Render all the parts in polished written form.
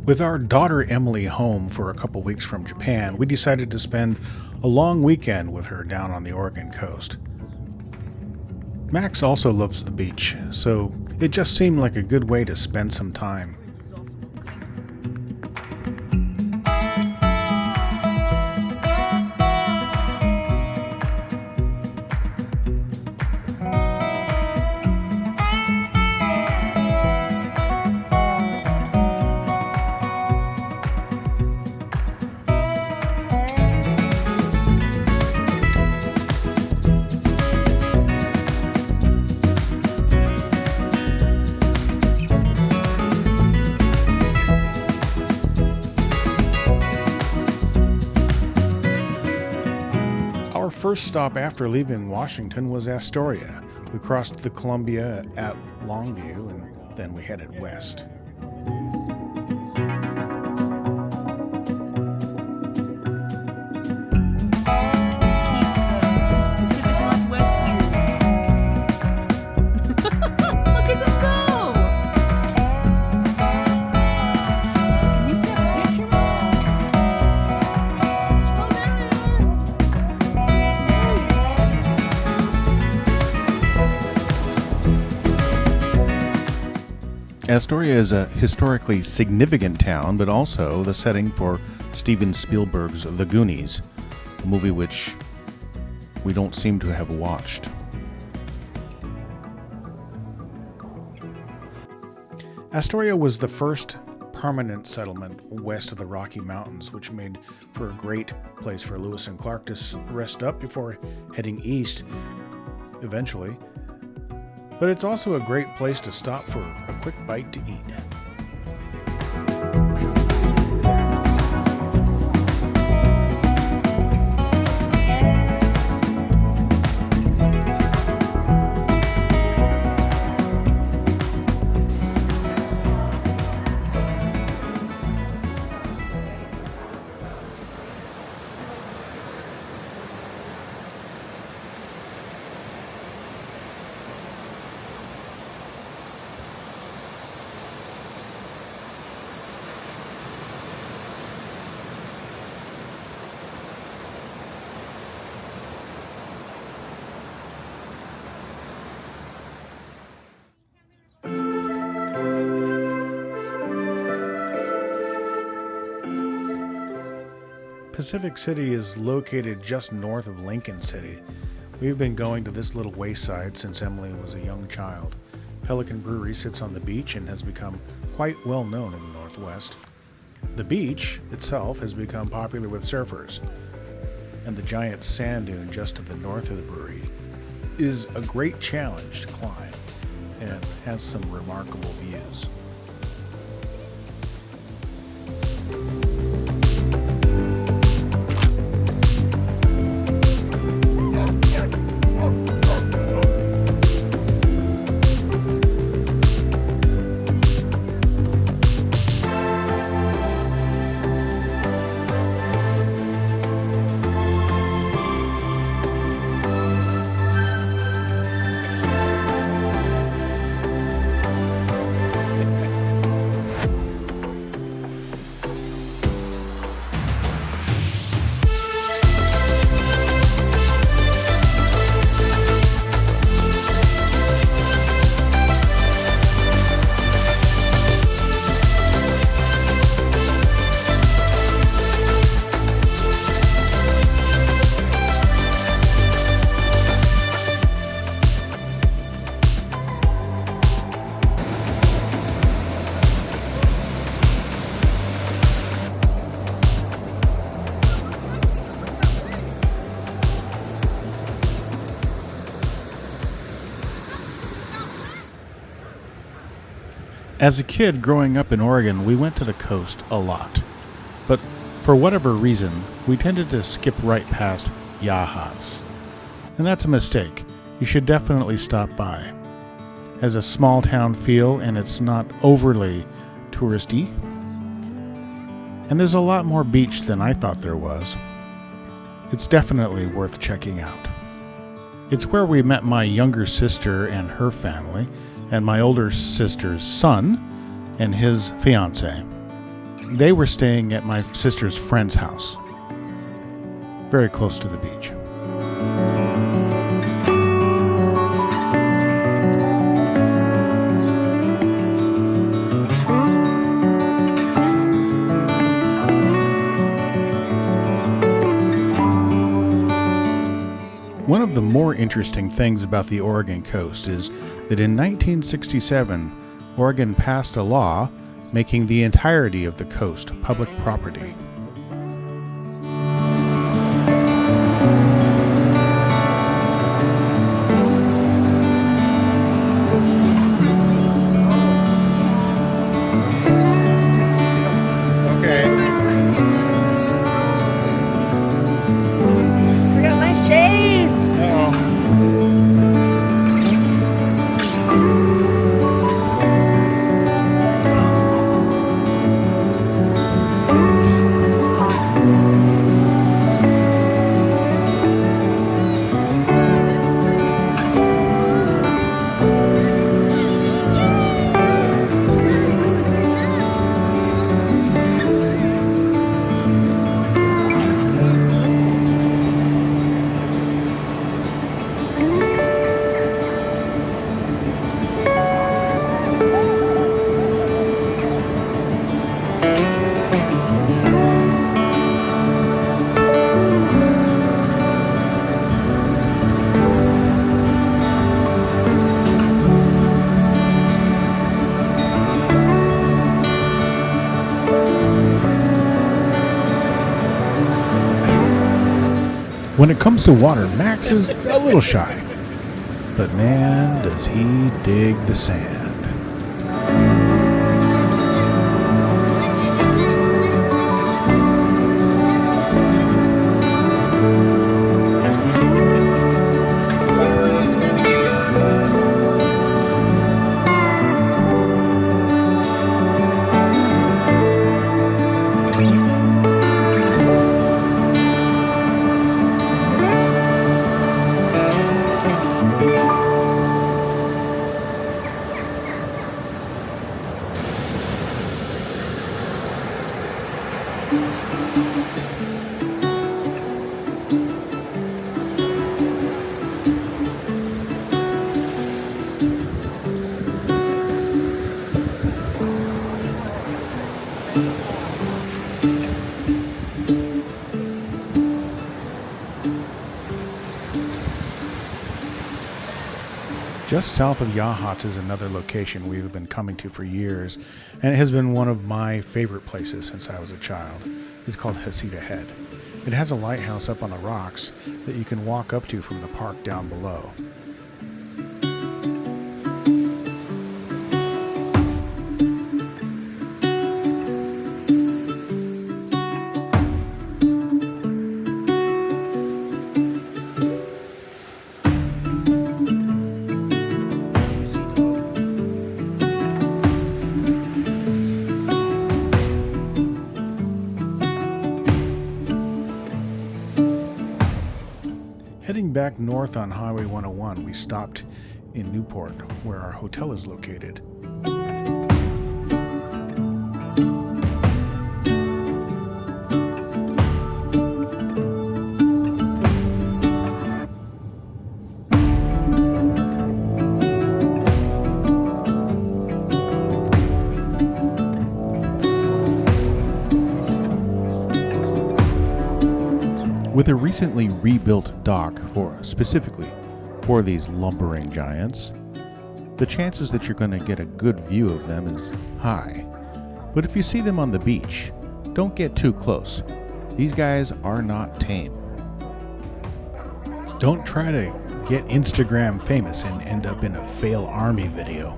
With our daughter Emily home for a couple weeks from Japan, we decided to spend a long weekend with her down on the Oregon coast. Max also loves the beach, so it just seemed like a good way to spend some time. Our first stop after leaving Washington was Astoria. We crossed the Columbia at Longview and then we headed west. Pacific Northwest view. Look at them go! Can you snap a picture? Oh, there they are! Astoria is a historically significant town, but also the setting for Steven Spielberg's The Goonies, a movie which we don't seem to have watched. Astoria was the first permanent settlement west of the Rocky Mountains, which made for a great place for Lewis and Clark to rest up before heading east eventually. But it's also a great place to stop for a quick bite to eat. Pacific City is located just north of Lincoln City. We've been going to this little wayside since Emily was a young child. Pelican Brewery sits on the beach and has become quite well known in the Northwest. The beach itself has become popular with surfers, and the giant sand dune just to the north of the brewery is a great challenge to climb and has some remarkable views. As a kid growing up in Oregon, we went to the coast a lot. But for whatever reason, we tended to skip right past Yachats. And that's a mistake. You should definitely stop by. It has a small town feel and it's not overly touristy. And there's a lot more beach than I thought there was. It's definitely worth checking out. It's where we met my younger sister and her family, and my older sister's son and his fiancée. They were staying at my sister's friend's house, very close to the beach. One of the more interesting things about the Oregon coast is that in 1967, Oregon passed a law making the entirety of the coast public property. Forgot my shades. When it comes to water, Max is a little shy. But man, does he dig the sand. Just south of Yachats is another location we've been coming to for years, and it has been one of my favorite places since I was a child. It's called Hasita Head. It has a lighthouse up on the rocks that you can walk up to from the park down below. Heading back north on Highway 101, we stopped in Newport, where our hotel is located. With a recently rebuilt dock specifically for these lumbering giants, the chances that you're going to get a good view of them is high. But if you see them on the beach, don't get too close. These guys are not tame. Don't try to get Instagram famous and end up in a fail army video.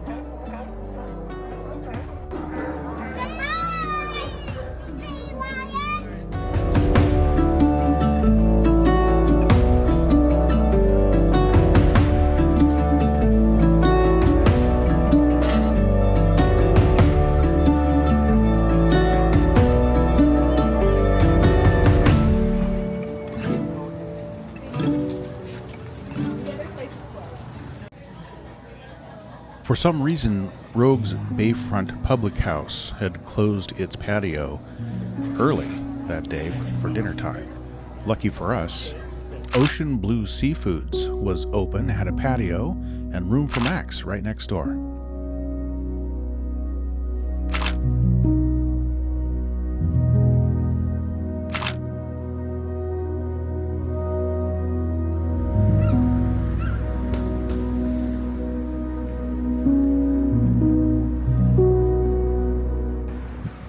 For some reason, Rogue's Bayfront Public House had closed its patio early that day for dinner time. Lucky for us, Ocean Blue Seafoods was open, had a patio, and room for Max right next door.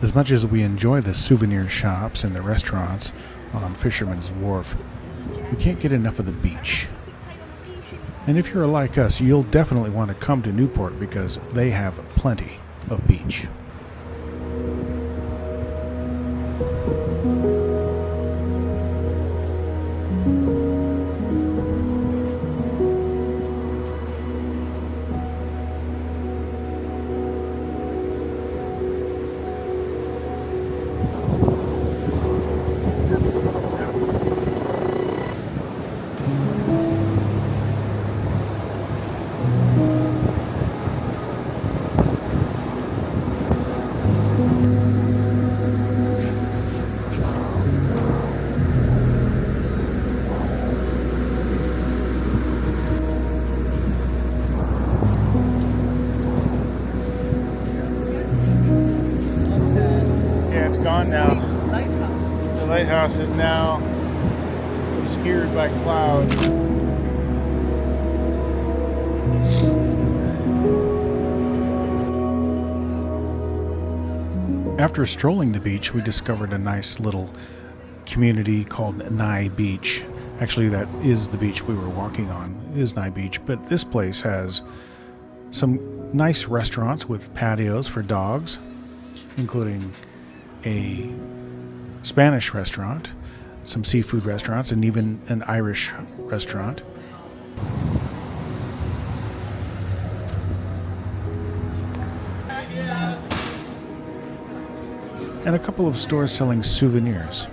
As much as we enjoy the souvenir shops and the restaurants on Fisherman's Wharf, we can't get enough of the beach. And if you're like us, you'll definitely want to come to Newport because they have plenty of beach. Gone now. The lighthouse is now obscured by clouds. After strolling the beach, we discovered a nice little community called Nye Beach. Actually, that is the beach we were walking on, is Nye Beach, but this place has some nice restaurants with patios for dogs, including a Spanish restaurant, some seafood restaurants, and even an Irish restaurant. And a couple of stores selling souvenirs.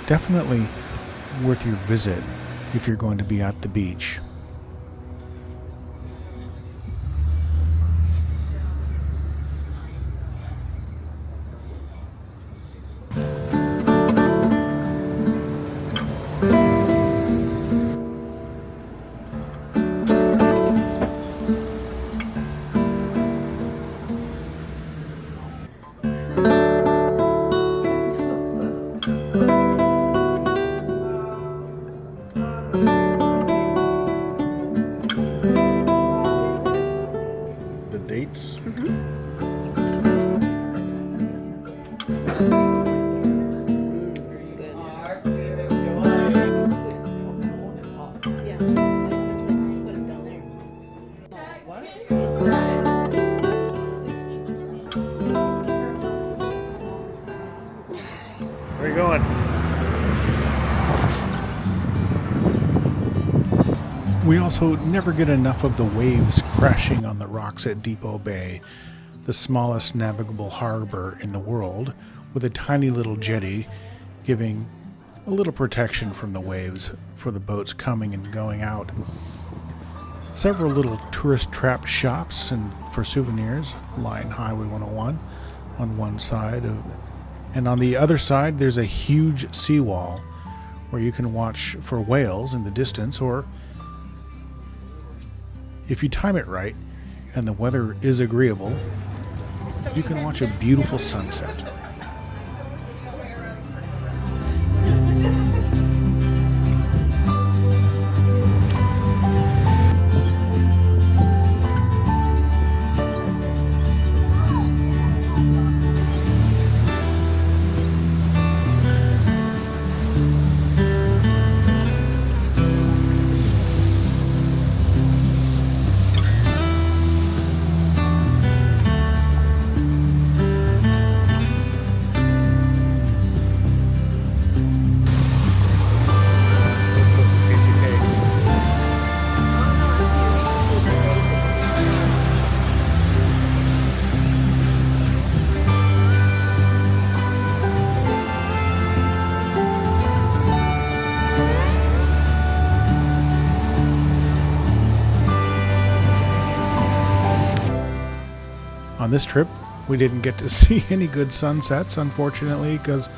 Definitely worth your visit if you're going to be at the beach. Dates. It's good. Where are you going? We also never get enough of the waves crashing on the rocks at Depoe Bay, the smallest navigable harbor in the world, with a tiny little jetty giving a little protection from the waves for the boats coming and going out. Several little tourist-trapped shops and for souvenirs line Highway 101 on one side, and on the other side there's a huge seawall where you can watch for whales in the distance, or if you time it right and the weather is agreeable, you can watch a beautiful sunset. this trip, we didn't get to see any good sunsets, unfortunately, because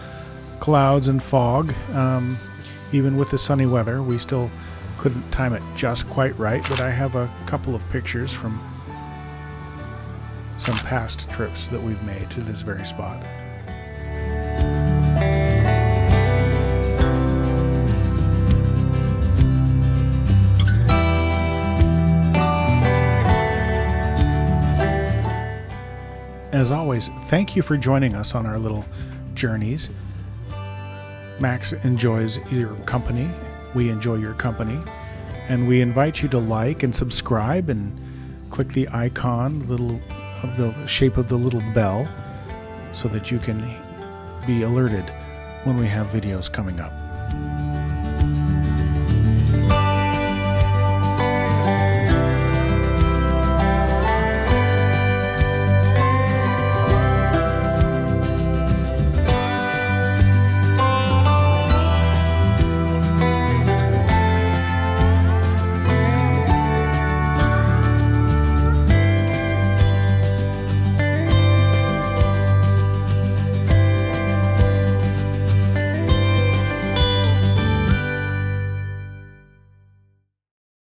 clouds and fog. Even with the sunny weather, we still couldn't time it just quite right, but I have a couple of pictures from some past trips that we've made to this very spot. As always, thank you for joining us on our little journeys. Max enjoys your company. We enjoy your company. And we invite you to like and subscribe and click the icon of the shape of the little bell so that you can be alerted when we have videos coming up.